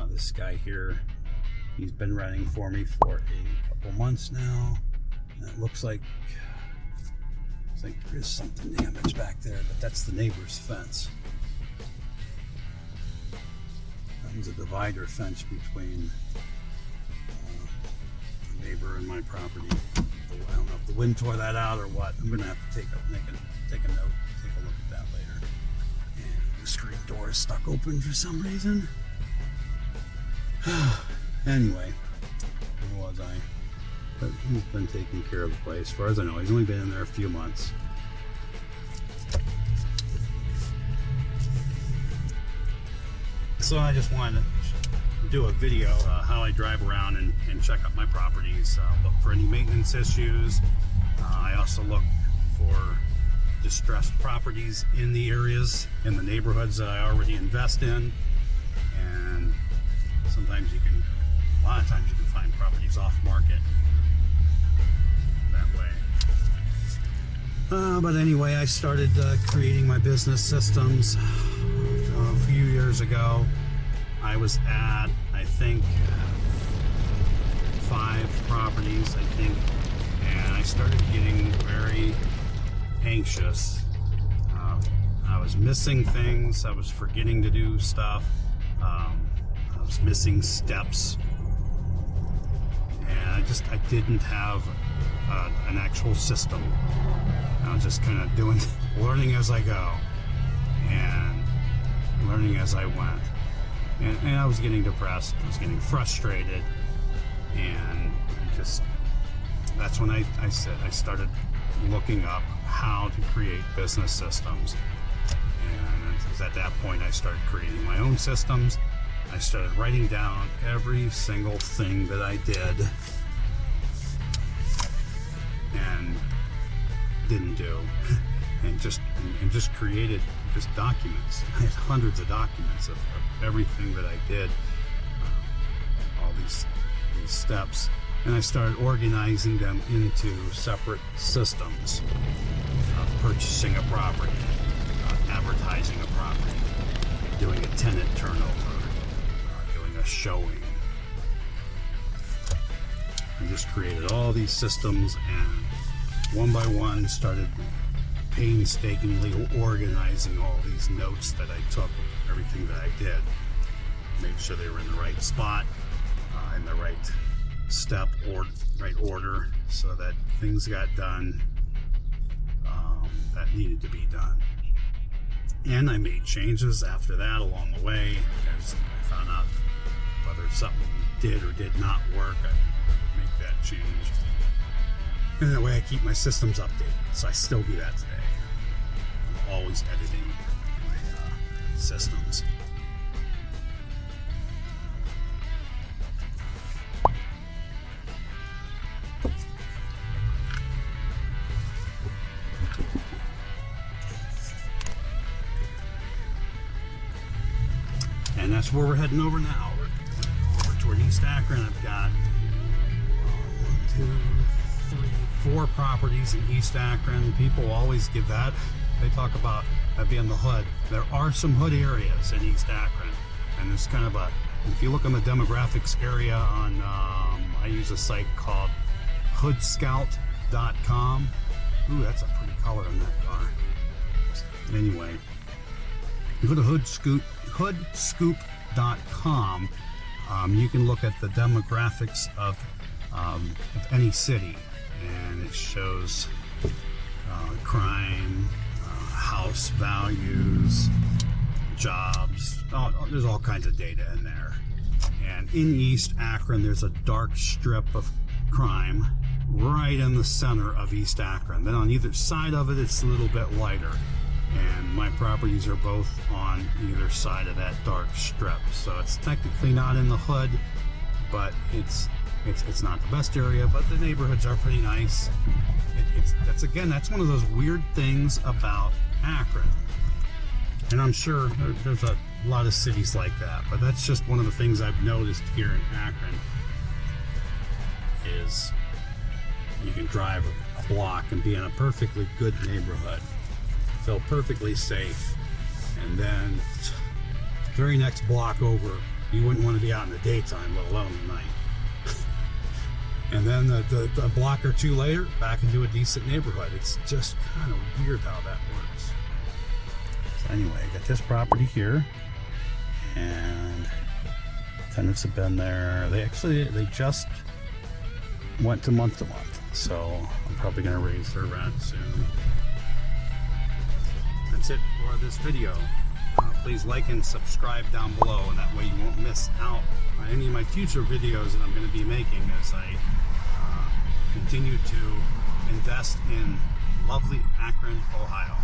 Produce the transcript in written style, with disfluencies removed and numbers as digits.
This guy here, he's been renting for me for a couple months now. And it looks like there is something damaged back there, but that's the neighbor's fence. That was a divider fence between the neighbor and my property. I don't know if the wind tore that out or what. I'm gonna have to take a note, take a look at that later. And the screen door is stuck open for some reason. Anyway, where was I? But he's been taking care of the place. As far as I know, he's only been in there a few months. So I just wanted to do a video how I drive around and check out my properties, look for any maintenance issues. I also look for distressed properties in the areas, in the neighborhoods that I already invest in. And sometimes a lot of times you can find properties off market that way. But anyway, I started creating my business systems a few years ago. I was at, I think, 5 properties, I think, and I started getting very anxious. I was missing things, I was forgetting to do stuff, I was missing steps, and I didn't have an actual system. I was just kind of learning as I go, and learning as I went. And I was getting depressed, I was getting frustrated, and that's when I started looking up how to create business systems. And it was at that point I started creating my own systems. I started writing down every single thing that I did and didn't do, and just created just documents. I had hundreds of documents of everything that I did, all these steps, and I started organizing them into separate systems. Purchasing a property, advertising a property, doing a tenant turnover, doing a showing. I just created all these systems, and one by one started painstakingly organizing all these notes that I took of everything that I did. Made sure they were in the right spot, in the right step or right order, so that things got done that needed to be done. And I made changes after that along the way, as I found out whether something did or did not work. I would make that change. And that way I keep my systems updated. So I still do that today. I'm always editing my systems. And that's where we're heading over now. We're over toward East Akron. I've got 4 properties in East Akron. People always give that. They talk about that being the hood. There are some hood areas in East Akron, and there's kind of if you look on the demographics area on, I use a site called hoodscout.com. Ooh, that's a pretty color on that car. Anyway, go to hoodscoop.com. You can look at the demographics of any city, and it shows crime, house values, jobs. There's all kinds of data in there. And in East Akron, there's a dark strip of crime right in the center of East Akron. Then on either side of it, it's a little bit lighter. And my properties are both on either side of that dark strip. So it's technically not in the hood, but it's not the best area, but the neighborhoods are pretty nice. That's one of those weird things about Akron. And I'm sure there's a lot of cities like that, but that's just one of the things I've noticed here in Akron is you can drive a block and be in a perfectly good neighborhood, feel perfectly safe, and then very next block over you wouldn't want to be out in the daytime, let alone the night. And then the block or two later, back into a decent neighborhood. It's just kind of weird how that works. So anyway, I got this property here, and tenants have been there. They just went to month, so I'm probably going to raise their rent soon. That's it for this video. Please like and subscribe down below, and that way you won't miss out on any of my future videos that I'm going to be making as I continue to invest in lovely Akron, Ohio.